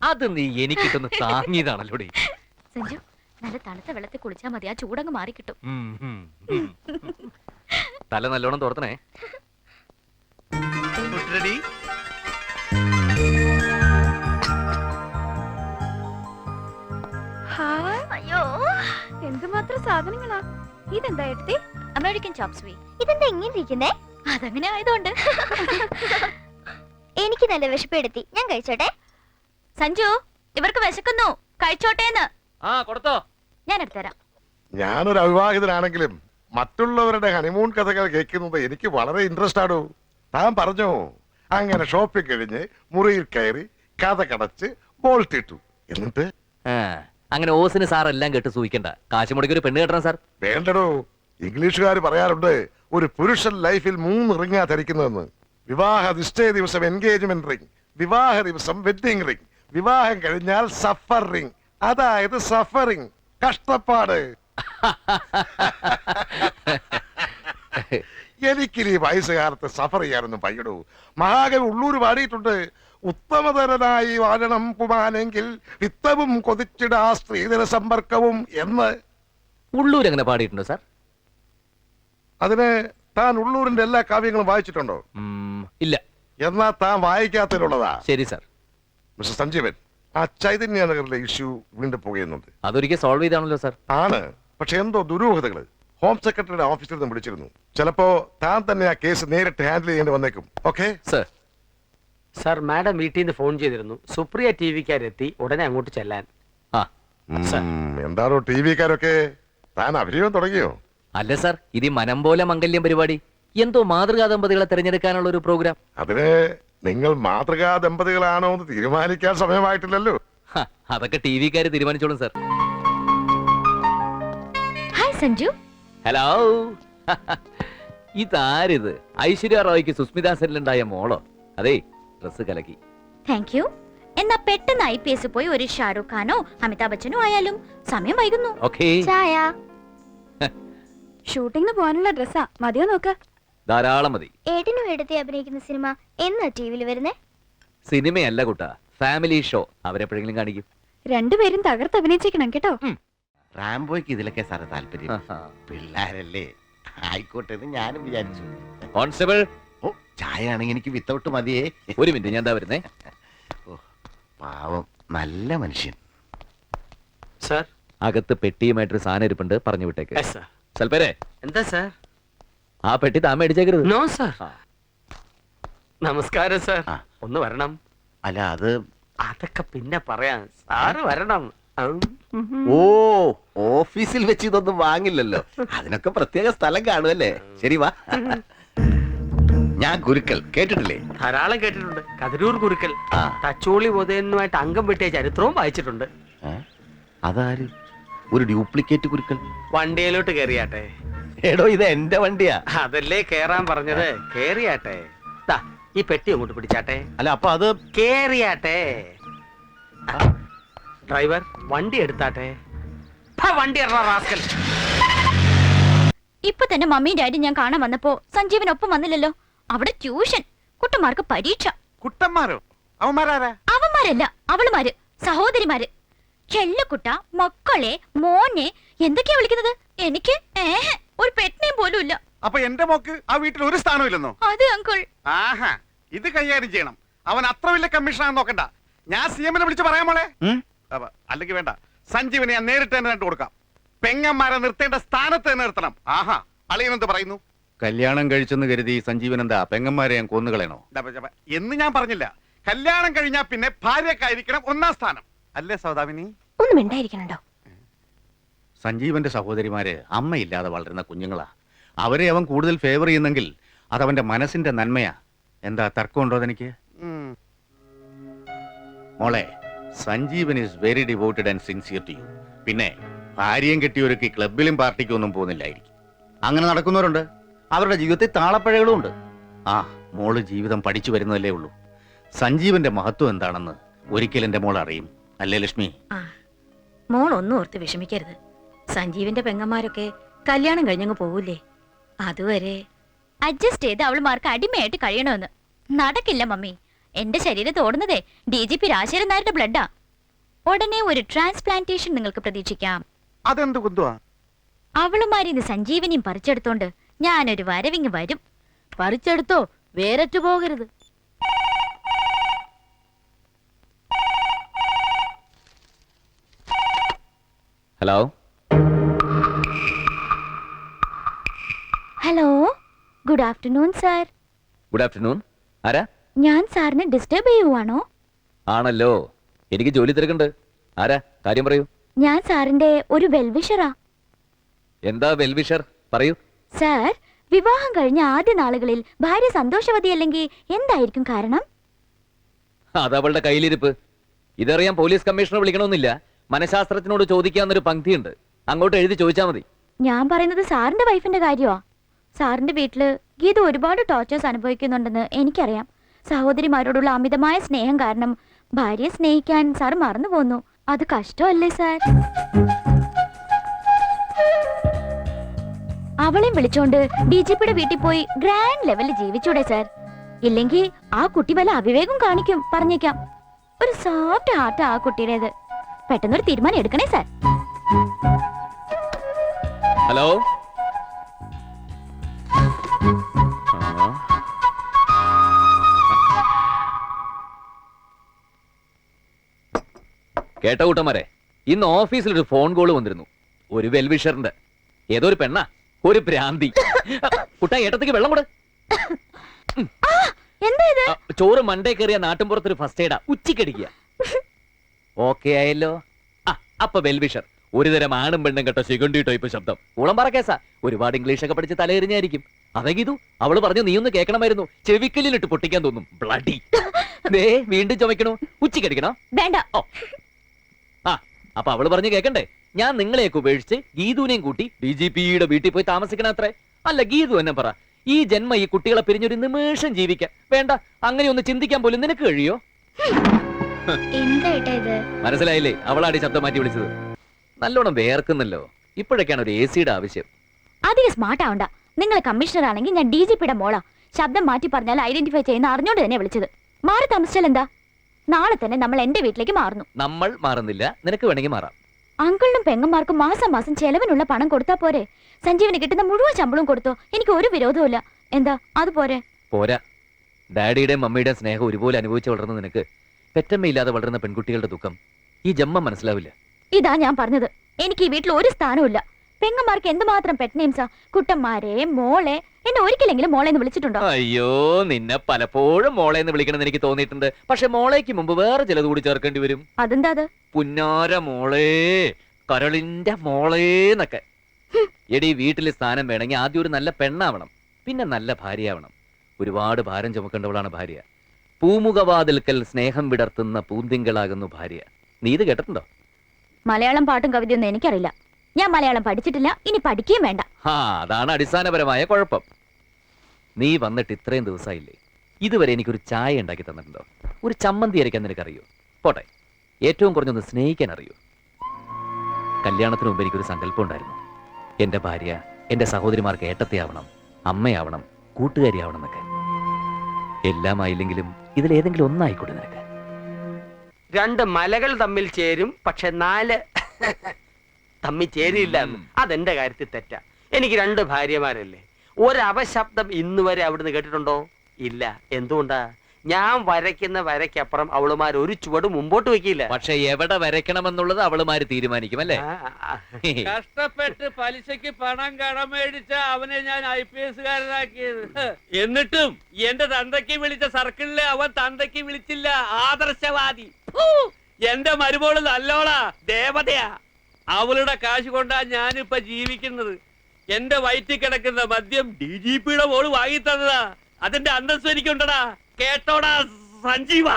അത് നീ എനിക്കിട്ടൊന്ന് താങ്ങിയതാണല്ലോ. സഞ്ജു, നല്ല തണുത്ത വെള്ളത്തിൽ കുളിച്ചാൽ മതി, ആ ചൂടങ്ങ് മാറിക്കിട്ടും. തല നല്ലോണം തോർത്തണേ. റെഡി? ഹായ്, അയ്യോ, എന്തുമാത്രം സാധനങ്ങളാ! ഇതെന്താ ഏട്ടത്തി? അമേരിക്കൻ ചോപ്പ് സ്വീ. ഇതെന്താ ഇങ്ങനെ ഇരിക്കുന്നേ? അതങ്ങനെ ആയതുകൊണ്ട്. എനിക്ക് നല്ല വിശപ്പെടുത്തി, ഞാൻ കഴിച്ചോട്ടെ. സഞ്ജു, ഇവർക്ക് വിശക്കുന്നു, കഴിച്ചോട്ടേന്ന്. ആ കൊടുത്തോ, ഞാൻ എടുത്തുതരാം. ഞാനൊരു അവിവാഹിതനാണെങ്കിലും മറ്റുള്ളവരുടെ ഹണിമൂൺ കഥകൾ കേൾക്കുന്നത് എനിക്ക് വളരെ ഇൻട്രസ്റ്റ് ആണോ. താൻ പറഞ്ഞോ, അങ്ങനെ ഷോപ്പിംഗ് കഴിഞ്ഞ് മുറിയിൽ കയറി കഥ കടച്ച് ബോൾട്ടിട്ടു. എന്നിട്ട് അങ്ങനെ ഓസിന് സാർ എല്ലാം കേട്ട് സൂഹിക്കണ്ട. കാശ് മുടക്കി ഒരു പെണ്ണ് കെട്ടണം സാർ. വേണ്ടടോ, ഇംഗ്ലീഷുകാർ പറയാറുണ്ട് ഒരു പുരുഷൻ ലൈഫിൽ 3 റിങ്ങാ ധരിക്കുന്നതെന്ന്. വിവാഹ നിശ്ചയ ദിവസം എൻഗേജ്മെന്റ് റിംഗ്, വിവാഹ ദിവസം വെഡിങ് റിംഗ്, വിവാഹം കഴിഞ്ഞാൽ സഫർ റിംഗ്, അതായത് സഫറിംഗ്, കഷ്ടപ്പാട്. എനിക്കിനി വയസ്സുകാലത്ത് സഫർ ചെയ്യാനൊന്നും പയ്യടൂ. മഹാകവി ഉള്ളൂര് പാടിയിട്ടുണ്ട്, ഉത്തമതരനായി വാഴണം പുമാനെങ്കിൽ വിത്തവും കൊതിച്ചിടാ സ്ത്രീധന സമ്പർക്കവും എന്ന്. ഉള്ളൂർ അങ്ങനെ പാടിയിട്ടുണ്ടോ സാർ? അതിന് താൻ ഉള്ളൂരിന്റെ എല്ലാ കാവ്യങ്ങളും വായിച്ചിട്ടുണ്ടോ? ഇല്ല. എന്നാ താൻ വായിക്കാത്തതിലുള്ളതാ. ശരി സാർ. മിസ്റ്റർ സഞ്ജീവൻ, ആ ചൈതന്യ നഗറിലെ ഇഷ്യൂ വീണ്ടും പോകുന്നുണ്ട്. അതൊരിക്കൽ സോൾവ് ചെയ്താണല്ലോ സാർ. ആണ്, പക്ഷെ എന്തോ ദുരൂഹതകള്. ഹോം സെക്രട്ടറിയുടെ ഓഫീസിൽ നിന്ന് വിളിച്ചിരുന്നു. ചിലപ്പോ താൻ തന്നെ ആ കേസ് നേരിട്ട് ഹാൻഡിൽ ചെയ്യേണ്ടി വന്നേക്കും. Okay sir. സാർ, മാഡം വീട്ടിൽ നിന്ന് ഫോൺ ചെയ്തിരുന്നു. സുപ്രിയ TV-ക്കാരെത്തി, ഉടനെ അങ്ങോട്ട് ചെല്ലാൻ. എന്താണോ TV-ക്കാരൊക്കെ? താൻ അഭിനയം തുടങ്ങിയോ? അല്ല സാർ, ഇത് മനം പോലെ മംഗല്യം പരിപാടി, എന്തോ മാതൃകാ ദമ്പതികളെ തിരഞ്ഞെടുക്കാനുള്ള ഒരു പ്രോഗ്രാം. അതിന് നിങ്ങൾ മാതൃകാ ദമ്പതികളാണോ എന്ന് തീരുമാനിക്കാൻ സമയമായിട്ടില്ലല്ലോ. അതൊക്കെ TV-ക്കാര് തീരുമാനിച്ചോളും സാർ. ഹായ് സഞ്ജു. ഹലോ. ഇതാരിത്? ഐശ്വര്യ റോയ്ക്ക് സുസ്മിതാ സെല്ലുണ്ടായ മോളോ? അതെ, ഡ്രസ് കലക്കി. Thank you. എന്നാ പെട്ടെന്ന് IPS പോയി ഒരു ഷാരൂഖ് ഖാനോ അമിതാഭ് ബച്ചനോ ആയാലും. സമയം വൈകുന്നു. ഓക്കേ. ചായ. ഷൂട്ടിങ്ങിന് പോകാനുള്ള ഡ്രസ്സാ, മതിയോ നോക്ക? ധാരാളം മതി. ഏട്ടനും എടുത്തി അഭിനയിക്കുന്ന സിനിമ എന്നാ TV-യിൽ വരുന്നേ? സിനിമയല്ല കുട്ടാ, ഫാമിലി ഷോ. അവരെപ്പോഴെങ്കിലും കാണിക്കും. രണ്ടുപേരും തകർത്ത് അഭിനയിച്ചേക്കണം കേട്ടോ. റാംബോയ്ക്ക് ഇതിലൊക്കെ സാറ് താല്പര്യം. പിള്ളേരല്ലേ, ആയിക്കോട്ടെ എന്ന് ഞാനും വിചാരിച്ചു. കോൺസ്റ്റബിൾ. ഓ, ചായ ആണെങ്കിൽ എനിക്ക് വിത്തൗട്ട് മതിയേ. ഒരു മിനിറ്റ്, ഞാൻ എന്താ വരുന്നേ. പാവം, നല്ല മനുഷ്യൻ. സാർ. അകത്ത് പെട്ടിയുമായിട്ടൊരു സാധനം ഇരിപ്പുണ്ട്, പറഞ്ഞു വിട്ടേക്ക്. സൽപ്പേരെ. എന്താ സാർ? ആ പെട്ടി താൻ മേടിച്ചേക്കരുത്. No sir. നമസ്കാരം സാർ. ഒന്ന് വരണം. അല്ല, അത് അതൊക്കെ പിന്നെ പറയാം. സാറ് വരണം. ഓ, ഓഫീസിൽ വെച്ച് ഇതൊന്നും വാങ്ങില്ലല്ലോ, അതിനൊക്കെ പ്രത്യേക സ്ഥലം കാണുമല്ലേ. ശരി, വാ. ഞാൻ ഗുരുക്കൾ കേട്ടിട്ടില്ലേ? ധാരാളം കേട്ടിട്ടുണ്ട്. കതിരൂർ ഗുരുക്കൾ, തച്ചോളി ഉദയനുമായിട്ട് അംഗം വെട്ടിയ ചരിത്രവും വായിച്ചിട്ടുണ്ട്. അതാര്? ഒരു ഡ്യൂപ്ലിക്കേറ്റ് ഗുരുക്കൾ. വണ്ടിയിലോട്ട് കേറിയാട്ടെ. എടോ, ഇത് എന്റെ വണ്ടിയാ. അതല്ലേ കേറാൻ പറഞ്ഞത്. കേറിയാട്ടെ. ദാ, ഈ പെട്ടി അങ്ങോട്ട് പിടിച്ചാട്ടെ. അല്ല, അപ്പൊ അത് കേറിയാട്ടെ. ഡ്രൈവർ, വണ്ടി എടുത്താട്ടെ. വണ്ടി റാസ്കൽ. ഇപ്പൊ തന്നെ മമ്മിയും ഡാഡിയും ഞാൻ കാണാൻ വന്നപ്പോ സഞ്ജീവനൊപ്പം വന്നില്ലല്ലോ. അവിടെ ട്യൂഷൻ, കുട്ടന്മാർക്ക് പരീക്ഷ. കുട്ടന്മാരോ? അവന്മാരാരാ? അവന്മാരല്ല, അവളുമാര്, സഹോദരിമാര്. ചെല്ലക്കുട്ട, മക്കളെ, മോനെ, എന്തൊക്കെയാ വിളിക്കുന്നത്? എനിക്ക് ഒരു പെറ്റിനെയും പോലും ഇല്ല. അപ്പൊ എന്റെ മോക്ക് ആ വീട്ടിൽ ഒരു സ്ഥാനമില്ലെന്നോ? അതെ അങ്കിൾ. ആഹാ, ഇത് കൈകാര്യം ചെയ്യണം. അവൻ അത്ര വലിയ കമ്മീഷനാണെന്ന് നോക്കണ്ട. ഞാൻ CM-നെ വിളിച്ച് പറയാൻ മോളെ. അല്ലെങ്കിൽ വേണ്ട, സഞ്ജീവനെ ഞാൻ നേരിട്ട് തന്നെ കണ്ടു കൊടുക്കാം. പെങ്ങന്മാരെ നിർത്തേണ്ട സ്ഥാനത്ത് തന്നെ നിർത്തണം. ആഹാ, അളിയനെന്ത് പറയുന്നു? കല്യാണം കഴിച്ചെന്ന് കരുതി സഞ്ജീവൻ എന്താ പെങ്ങന്മാരെ ഞാൻ കൊന്നുകളയണോ? എന്ന് ഞാൻ പറഞ്ഞില്ല. കല്യാണം കഴിഞ്ഞാൽ പിന്നെ ഭാര്യക്കായിരിക്കണം ഒന്നാം സ്ഥാനം, അല്ലേ സൗദാമിനി? ഒന്നും ഉണ്ടായിരിക്കണോ? സഞ്ജീവന്റെ സഹോദരിമാര് അമ്മയില്ലാതെ വളരുന്ന കുഞ്ഞുങ്ങളാ. അവരെ അവൻ കൂടുതൽ ഫേവർ ചെയ്യുന്നെങ്കിൽ അതവന്റെ മനസ്സിന്റെ നന്മയാ. എന്താ തർക്കമുണ്ടോ അതെനിക്ക്? മോളെ, Sanjeevan is very devoted and sincere to you. പിന്നെ ഭാര്യയും കെട്ടിയൊരുക്കി ക്ലബിലും പാർട്ടിക്കും ഒന്നും പോകുന്നില്ലായിരിക്കും. അങ്ങനെ നടക്കുന്നവരുണ്ട്. അവരുടെ ജീവിതത്തിൽ താളപ്പഴകളും ഉണ്ട്. ആ, മോള് ജീവിതം പഠിച്ചു വരുന്നതല്ലേ ഉള്ളൂ. സഞ്ജീവന്റെ മഹത്വം എന്താണെന്ന് ഒരിക്കൽ എന്റെ മോൾ അറിയും, അല്ലേ ലക്ഷ്മി? മോൾ ഒന്നും ഓർത്ത് വിഷമിക്കരുത്. സഞ്ജീവിന്റെ പെങ്ങന്മാരൊക്കെ കല്യാണം കഴിഞ്ഞങ്ങ് പോകൂലേ, അതുവരെ അഡ്ജസ്റ്റ് ചെയ്ത് അവളുമാർക്ക് അടിമയായിട്ട് കഴിയണമെന്ന്. നടക്കില്ല മമ്മി. എന്റെ ശരീരത്ത് ഓടുന്നതേ DGP രാജശേഖരൻ നായരുടെ ബ്ലഡാ. ഉടനെ ഒരു ട്രാൻസ്പ്ലാന്റേഷൻ നിങ്ങൾക്ക് പ്രതീക്ഷിക്കാം. അതെന്ത് കുന്തുവാ? അവളുമാരിന്ന് സഞ്ജീവനിയും പറിച്ചെടുത്തോണ്ട് ഞാനൊരു വരവിങ് വരും. പറിച്ചെടുത്തോ, വേരറ്റു പോകരുത്. Hello hello, good afternoon sir. Good afternoon. ആരാ? ഞാൻ സാറിനെ ഡിസ്റ്റർബ് ചെയ്യുവാണോ? ആണല്ലോ, എനിക്ക് ജോലി തിരക്കുണ്ട്. ആരാ? കാര്യം പറയൂ. ഞാൻ സാറിന്റെ ഒരു വെൽവിഷറാ. എന്താ വെൽവിഷർ? പറയൂ. സാർ, വിവാഹം കഴിഞ്ഞ ആദ്യ നാളുകളിൽ ഭാര്യ സന്തോഷവതിയല്ലെങ്കിൽ എന്തായിരിക്കും കാരണം? അതവളുടെ കയ്യിലിരിപ്പ്. ഇതറിയാൻ പോലീസ് കമ്മീഷണർ വിളിക്കണമെന്നില്ല. മനഃശാസ്ത്രത്തിനോട് ചോദിക്കാന്നൊരു പങ്ക്തിയുണ്ട്, അങ്ങോട്ട് എഴുതി ചോദിച്ചാൽ മതി. ഞാൻ പറയുന്നത് സാറിന്റെ വൈഫിന്റെ കാര്യമാ. സാറിന്റെ വീട്ടില് ഗീത ഒരുപാട് ടോർച്ചേഴ്സ് അനുഭവിക്കുന്നുണ്ടെന്ന് എനിക്കറിയാം. സഹോദരിമാരോടുള്ള അമിതമായ സ്നേഹം കാരണം ഭാര്യയെ സ്നേഹിക്കാൻ സാർ മറന്നു പോന്നു. അത് കഷ്ടമല്ലേ സാർ? അവളെയും വിളിച്ചോണ്ട് DGPയുടെ വീട്ടിൽ പോയി ഗ്രാൻഡ് ലെവലിൽ ജീവിച്ചൂടെ സാർ? ഇല്ലെങ്കിൽ ആ കുട്ടി വല്ല അവിവേകം കാണിക്കും, പറഞ്ഞേക്കാം. ഒരു സോഫ്റ്റ് ഹാർട്ട് ആ കുട്ടിയുടേത്. പെട്ടെന്നൊരു തീരുമാനം എടുക്കണേ സാർ. ഹലോ. കേട്ട കൂട്ടന്മാരെ, ഇന്ന് ഓഫീസിൽ ഒരു ഫോൺ കോൾ വന്നിരുന്നു. ഒരു വെൽവിഷറിന്റെ. ഏതോ ഒരു പെണ്ണ, ഒരു ഭ്രാന്തി. കുട്ടാ, ഏട്ടത്തേക്ക് വെള്ളം കൂടെ. ചോറ് മണ്ടേ കയറിയ നാട്ടിൻപുറത്തൊരു ഫസ്റ്റ് എയ്ഡാ, ഉച്ചക്കടിക്കുക. ഓക്കെ ആയല്ലോ. അപ്പൊ വെൽവിഷർ ഒരുതരം ആണും പെണ്ണും കേട്ടോ ശിഖണ്ഡി ടൈപ്പ് ശബ്ദം. ഉളമ്പറ കേസാ. ഒരുപാട് ഇംഗ്ലീഷൊക്കെ പഠിച്ച് തലയെറിഞ്ഞായിരിക്കും. അതെങ്കിതു അവള് പറഞ്ഞു നീ ഒന്ന് കേൾക്കണമായിരുന്നു. ചെവിക്കല്ലിലിട്ട് പൊട്ടിക്കാൻ തോന്നും. ബ്ലഡി. വീണ്ടും ചുമക്കണോ? ഉച്ചക്കടിക്കണോ? വേണ്ട. അപ്പൊ അവള് പറഞ്ഞു കേക്കണ്ടേ? ഞാൻ നിങ്ങളെയൊക്കെ ഉപേക്ഷിച്ച് ഗീതുവിനെയും കൂട്ടി DGPയുടെ വീട്ടിൽ പോയി താമസിക്കണ അത്രേ. അല്ല, ഗീതു എന്നെ പറ, ഈ ജന്മ ഈ കുട്ടികളെ പിരിഞ്ഞൊരു നിമിഷം ജീവിക്കാൻ വേണ്ട, അങ്ങനെ ഒന്ന് ചിന്തിക്കാൻ പോലും നിനക്ക് കഴിയോ? മനസ്സിലായില്ലേ? അവളാടി ശബ്ദം മാറ്റി വിളിച്ചത്. നല്ലോണം വേർക്കുന്നല്ലോ. ഇപ്പോഴൊക്കെയാണ് ഒരു AC-യുടെ ആവശ്യം. അധികം സ്മാർട്ട് ആവണ്ട. നിങ്ങൾ കമ്മീഷണർ ആണെങ്കിൽ ഞാൻ DGPയുടെ മോളാ. ശബ്ദം മാറ്റി പറഞ്ഞാൽ ഐഡന്റിഫൈ ചെയ്യുന്ന അറിഞ്ഞോണ്ട് തന്നെ വിളിച്ചത്. മാറി താമസിച്ചാൽ എന്താ? നാളെ തന്നെ നമ്മൾ എന്റെ വീട്ടിലേക്ക് മാറുന്നു. നമ്മൾ മാറുന്നില്ല, നിനക്ക് വേണമെങ്കിൽ മാറാം. അങ്കിളിനും പെങ്ങന്മാർക്കും മാസം മാസം ചെലവിനുള്ള പണം കൊടുത്താ പോരെ? സഞ്ജീവന് കിട്ടുന്ന മുഴുവൻ ശമ്പളവും കൊടുത്തോ? എനിക്ക് ഒരു വിരോധവും. എന്താ അത് പോരെ? പോരാ. ഡാഡിയുടെയും മമ്മിയുടെയും സ്നേഹം ഒരുപോലെ അനുഭവിച്ച് വളർന്ന നിനക്ക് പെറ്റമ്മയില്ലാതെ വളരുന്ന പെൺകുട്ടികളുടെ ദുഃഖം ഈ ജന്മം മനസ്സിലാവില്ല. ഇതാ ഞാൻ പറഞ്ഞത്. എനിക്ക് ഈ വീട്ടിൽ ഒരു സ്ഥാനവും. പെങ്ങന്മാർക്ക് എന്തുമാത്രം പെറ്റ് നെയിംസാ. കുട്ടന്മാരെ, മോളെ. എന്നെ ഒരിക്കലെങ്കിലും മോളെ എന്ന് വിളിച്ചിട്ടുണ്ടോ? അയ്യോ, നിന്നെ പലപ്പോഴും മോളെ എന്ന് വിളിക്കണമെന്ന് എനിക്ക് തോന്നിയിട്ടുണ്ട്. പക്ഷെ മോളേക്ക് മുമ്പ് വേറെ ചിലത് കൂടി ചേർക്കേണ്ടി വരും. അതെന്താ? അത് പുന്നാര മോളേ, കരളിന്റെ മോളേന്നൊക്കെ. എടി, വീട്ടിൽ സ്ഥാനം വേണമെങ്കിൽ ആദ്യം ഒരു നല്ല പെണ്ണാവണം, പിന്നെ നല്ല ഭാര്യയാവണം. ഒരുപാട് ഭാരം ചുമക്കേണ്ടവളാണ് ഭാര്യ. പൂമുഖവാതിൽക്കൽ സ്നേഹം വിടർത്തുന്ന പൂന്തിങ്കളാകുന്നു ഭാര്യ. നീ ഇത് കേട്ടിട്ടുണ്ടോ? മലയാളം പാട്ടും കവിതയൊന്നും എനിക്കറിയില്ല. ഞാൻ മലയാളം പഠിച്ചിട്ടില്ല, ഇനി പഠിക്കുകയും വേണ്ട. അതാണ് അടിസ്ഥാനപരമായ കുഴപ്പം. നീ വന്നിട്ട് ഇത്രയും ദിവസമായില്ലേ, ഇതുവരെ എനിക്കൊരു ചായ ഉണ്ടാക്കി തന്നിട്ടുണ്ടോ? ഒരു ചമ്മന്തി അരയ്ക്കാൻ നിനക്കറിയോ? പോട്ടെ, ഏറ്റവും കുറഞ്ഞൊന്ന് സ്നേഹിക്കാൻ അറിയോ? കല്യാണത്തിന് മുമ്പ് എനിക്കൊരു സങ്കല്പം ഉണ്ടായിരുന്നു. എന്റെ ഭാര്യ എന്റെ സഹോദരിമാർക്ക് ഏട്ടത്തെയാവണം, അമ്മയാവണം, കൂട്ടുകാരിയാവണം എന്നൊക്കെ. എല്ലാം ആയില്ലെങ്കിലും ഇതിലേതെങ്കിലും ഒന്നായിക്കോട്ടെ നിനക്ക്. രണ്ട് മലകൾ തമ്മിൽ ചേരും, പക്ഷെ 4 തമ്മിൽ ചേരില്ല. അതെന്റെ കാര്യത്തിൽ തെറ്റാ. എനിക്ക് 2 ഭാര്യമാരല്ലേ. ഒരപശബ്ദം ഇന്ന് വരെ അവിടുന്ന് കേട്ടിട്ടുണ്ടോ? ഇല്ല. എന്തുകൊണ്ടാ? ഞാൻ വരയ്ക്കുന്ന വരയ്ക്കപ്പുറം അവളുമാർ ഒരു ചുവട് മുമ്പോട്ട് വെക്കില്ല. പക്ഷെ എവിടെ വരയ്ക്കണമെന്നുള്ളത് അവളുമാര് തീരുമാനിക്കും അല്ലേ? കഷ്ടപ്പെട്ട് പലിശക്ക് പണം കടമേടിച്ച അവനെ ഞാൻ IPS കാരനാക്കിയത്. എന്നിട്ടും എന്റെ തന്തയ്ക്ക് വിളിച്ച സർക്കിളിലെ അവൻ തന്തയ്ക്ക് വിളിച്ചില്ല. ആദർശവാദി. എന്റെ മരുമോള് നല്ലോളാ, ദേവതയാ. അവളുടെ കാശ് കൊണ്ടാ ഞാനിപ്പൊ ജീവിക്കുന്നത്. എന്റെ വയറ്റിൽ കിടക്കുന്ന മദ്യം DGPയുടെ മോള് വാങ്ങി തന്നതാ. അതിന്റെ അന്തസ്സ് എനിക്കുണ്ടടാ. കേട്ടോടാ സഞ്ജീവ.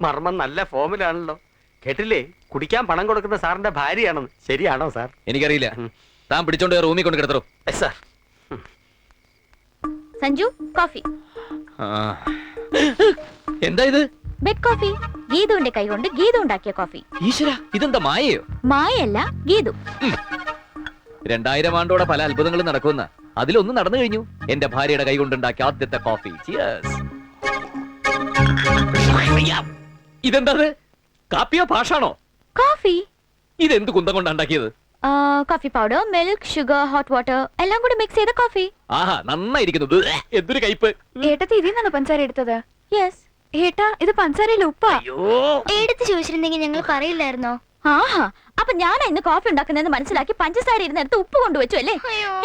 മർമ്മം നല്ല ഫോമിലാണല്ലോ. കേട്ടില്ലേ? കുടിക്കാൻ പണം കൊടുക്കുന്ന സാറിന്റെ ഭാര്യയാണെന്ന്. ശരിയാണോ സാർ? എനിക്കറിയില്ല. താൻ പിടിച്ചോണ്ട് റൂമിൽ കൊണ്ട് കിടത്തറോ. സാർ. സഞ്ജു കോഫി. എന്താ ഇത്? Bed coffee. ഗീതുവിന്റെ കൈ കൊണ്ട് ഗീതു ഉണ്ടാക്കിയ കോഫി. ഈശ്വര, ഇതെന്താ മായയോ? മായല്ല, ഗീതു. 2000 ആണ്ടോടെ പല അത്ഭുതങ്ങളും നടക്കുന്ന അതിലൊന്നും നടന്നു കഴിഞ്ഞു. എന്റെ ഭാര്യയുടെ കൈ കൊണ്ടുണ്ടാക്കിയ ആദ്യത്തെ കോഫി. ഇതെന്താ? കാപ്പിയോ പാഷാണോ? കോഫി. ഇതെന്ത് കുന്തം കൊണ്ടുണ്ടാക്കിയത്? Coffee powder, milk, sugar, hot water എല്ലാം കൂടി മിക്സ് ചെയ്ത കോഫി. ആഹാ, നന്നായിരിക്കുന്നു. എന്തൊരു കയ്പ്. ഏട്ടത്തി ഇതിന്നാണ് പഞ്ചസാര എടുത്തത്? യെസ്. ഏട്ടാ, ഇത് പഞ്ചസാരയിൽ ഉപ്പാ. എടുത്ത് ചോദിച്ചിരുന്നെങ്കിൽ ഞങ്ങൾ പറയില്ലായിരുന്നോ? ആഹാ, അപ്പൊ ഞാൻ ഇന്ന് കോഫി ഉണ്ടാക്കുന്നതെന്ന് മനസ്സിലാക്കി പഞ്ചസാര ഇരുന്നെടുത്ത് ഉപ്പ് കൊണ്ടുവച്ചു അല്ലേ?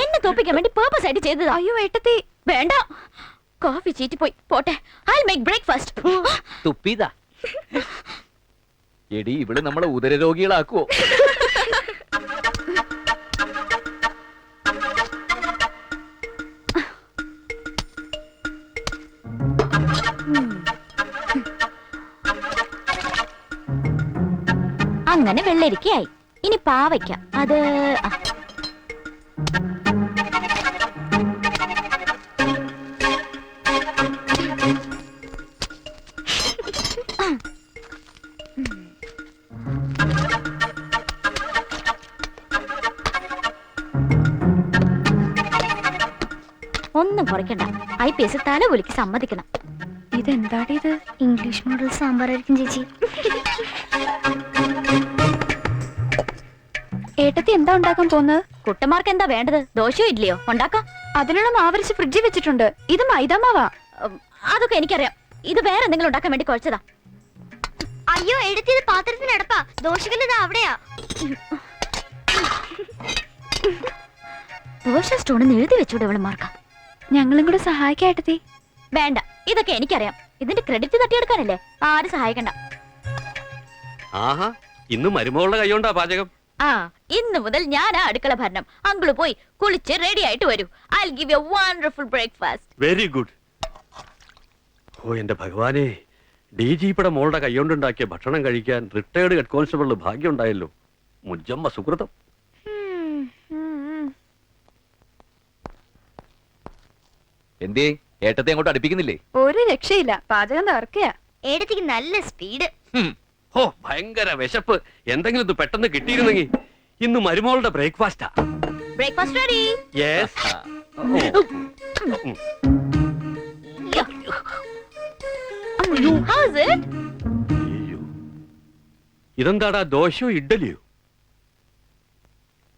എന്നെ തോപ്പിക്കാൻ വേണ്ടി പേർപ്പസ് ആയിട്ട് ചെയ്തതാ. അയ്യോ ഏട്ടത്തി, വേണ്ട. കോഫി ചീറ്റിപ്പോയി. പോട്ടെ, ഐ മേക്ക് ബ്രേക്ക്ഫാസ്റ്റ്. തുപ്പിതാ. എടി, ഇവിടെ നമ്മളെ ഉദരരോഗികളാക്കുവോ? അങ്ങനെ വെള്ളരിക്കയായി. ഇനി പാവയ്ക്ക. അത് ഒന്നും കുറയ്ക്കണ്ട. IPS തലകുലിക്ക് സമ്മതിക്കണം. ഇതെന്താടി ഇത്? ഇംഗ്ലീഷ് മോഡൽ സാമ്പാറായിരിക്കും ചേച്ചി. ഏട്ടത്തി എന്താ ഉണ്ടാക്കാൻ പോകുന്നത്? കുട്ടന്മാർക്ക് എന്താ വേണ്ടത്? ദോശയോ ഇഡ്ഡലിയോ ഉണ്ടാക്കാം. അതിനുള്ള മാവരിച്ച് ഫ്രിഡ്ജിൽ വെച്ചിട്ടുണ്ട്. ഇത് മൈദാമാവാ. അതൊക്കെ എനിക്കറിയാം. ഇത് വേറെ എന്തെങ്കിലും ഉണ്ടാക്കാൻ വേണ്ടി കുഴച്ചതാ. അയ്യോ, എടുത്തത് പാത്രത്തിനടപ്പാ. ദോശകല്ല് അവിടെയാ. ദോശ സ്റ്റോണെന്ന് എഴുതി വെച്ചൂടെ അവളുമാർക്ക. ഞങ്ങളും കൂടെ സഹായിക്കാം ഏട്ടത്തി. വേണ്ട, ഇതൊക്കെ എനിക്കറിയാം. ഇതിന്റെ ക്രെഡിറ്റ് തട്ടിയെടുക്കാനല്ലേ. ആരും സഹായിക്കണ്ട. ആഹാ, ഇന്ന് മരുമോളുടെ കൈകൊണ്ടാ പാചകം. ആ, ഇന്ന് മുതൽ ഞാനാ അടുക്കള ഭരണം. അങ്കിള് പോയി കുളിച്ച് റെഡി ആയിട്ട് വരൂ. I give you wonderful breakfast. Very good. ഓ എന്റെ ഭഗവാനെ, DGPയുടെ മോളുടെ കൈകൊണ്ടുണ്ടാക്കിയ ഭക്ഷണം കഴിക്കാൻ റിട്ടയർഡ് ഹെഡ് കോൺസ്റ്റബിളിന് ഭാഗ്യം ഉണ്ടായല്ലോ. മുജ്ജമ്മ സുഹൃതം. എന്തേ, ഏട്ടത്തെ അങ്ങോട്ട് അടുപ്പിക്കുന്നില്ലേ? ഒരു രക്ഷയില്ല, പാചകം തകർക്കയാ. ഏടത്തേക്ക് നല്ല സ്പീഡ്. ഓ, ഭയങ്കര വിശപ്പ്. എന്തെങ്കിലും ഇത് പെട്ടെന്ന് കിട്ടിയിരുന്നെങ്കിൽ. ഇന്ന് മരുമോളുടെ ബ്രേക്ക്ഫാസ്റ്റാ. Breakfast ready. Yes. How is it? ഇതെന്താടാ, ദോശയോ ഇഡ്ഡലിയോ?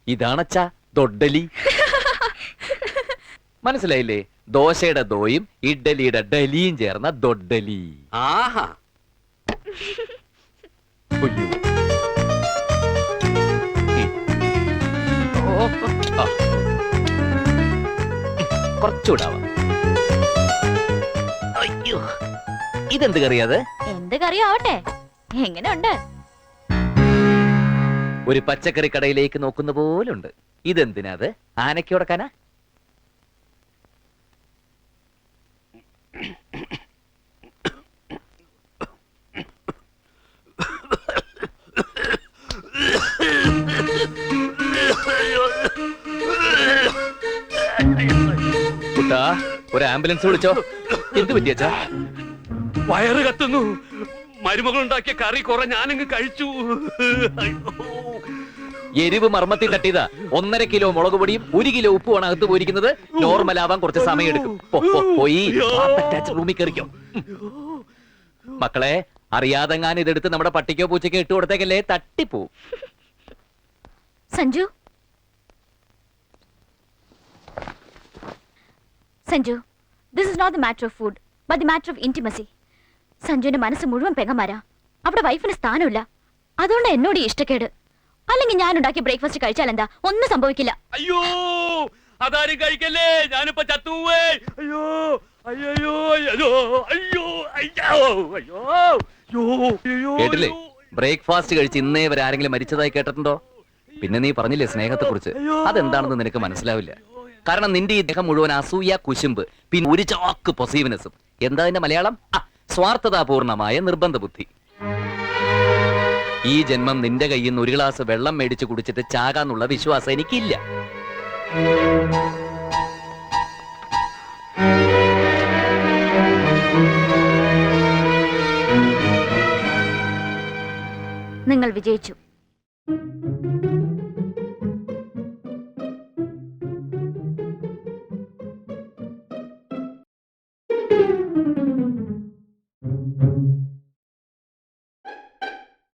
ഇതാണച്ചാ ദൊഡ്ഡലി. മനസ്സിലായില്ലേ? ദോശയുടെ ദോയും ഇഡ്ഡലിയുടെ ഡലിയും ചേർന്ന ദൊഡ്ഡലി. ആഹാ, കുറച്ചുകൂടാവാം. അയ്യോ, ഇതെന്ത് കറിയാത്? എന്ത് കറി ആവട്ടെ. എങ്ങനെയുണ്ട്? ഒരു പച്ചക്കറി കടയിലേക്ക് നോക്കുന്ന പോലുണ്ട്. ഇതെന്തിനാത്? ആനയ്ക്ക് കൊടുക്കാനാ? കുട്ടാ, ഒരു ആംബുലൻസ് വിളിച്ചോ. എന്ത് പറ്റിയച്ചാ? വയറ് കത്തുന്നു. മരുമകൾ ഉണ്ടാക്കിയ കറി കുറെ ഞാനങ്ങ് കഴിച്ചു. എരിവ് മർമ്മത്തിൽ തട്ടിയതാ. 1.5 കിലോ മുളക് പൊടിയും 1 കിലോ ഉപ്പുമാണ് അകത്ത് പോയിരിക്കുന്നത്. നോർമൽ ആവാൻ കുറച്ച് സമയം എടുക്കും. പോയി റൂമിൽ കയറിക്കോ. മക്കളെ, അറിയാതെങ്ങാൻ ഇതെടുത്ത് നമ്മുടെ പട്ടിക്കോ പൂച്ചയ്ക്കോ ഇട്ട് കൊടുത്തേക്കല്ലേ, തട്ടിപ്പോ. Sanju, Sanju, this is not the matter of food but the matter of intimacy. സഞ്ജുവിന്റെ മനസ്സ് മുഴുവൻ പെങ്ങന്മാരാ. അവിടെ വൈഫിന് സ്ഥാനമില്ല. അതുകൊണ്ട് എന്നോട് ഈ ഇഷ്ടക്കേട്. അല്ലെങ്കിൽ ഞാൻ ഉണ്ടാക്കിയ ബ്രേക്ക്ഫാസ്റ്റ് കഴിച്ചാൽ എന്താ, ഒന്നും സംഭവിക്കില്ല. അയ്യോ, അതാരും കഴിക്കല്ലേ, ഞാനിപ്പോ ചത്തുവേ. അയ്യോ അയ്യോ അയ്യോ അയ്യോ അയ്യോ അയ്യോ അയ്യോ. കേട്ടില്ലേ? ബ്രേക്ക്ഫാസ്റ്റ് കഴിച്ച് ഇന്നേ വരെ ആരെങ്കിലും മരിച്ചതായി കേട്ടിട്ടുണ്ടോ? പിന്നെ നീ പറഞ്ഞില്ലേ സ്നേഹത്തെ കുറിച്ച്, അതെന്താണെന്ന് നിനക്ക് മനസ്സിലാവില്ല. കാരണം നിന്റെ ഈ ദേഹം മുഴുവൻ അസൂയ, കുശുമ്പ്, പിന്നെ ഒരു ചാക്ക് പൊസീവ്നെസ്സും. എന്താ അതിന്റെ മലയാളം? സ്വാർത്ഥതാപൂർണമായ നിർബന്ധ ബുദ്ധി. ഈ ജന്മം നിന്റെ കയ്യിൽ നിന്ന് ഒരു ഗ്ലാസ് വെള്ളം മേടിച്ച് കുടിച്ചിട്ട് ചാകാന്നുള്ള വിശ്വാസം എനിക്കില്ല. നിങ്ങൾ വിജയിച്ചു.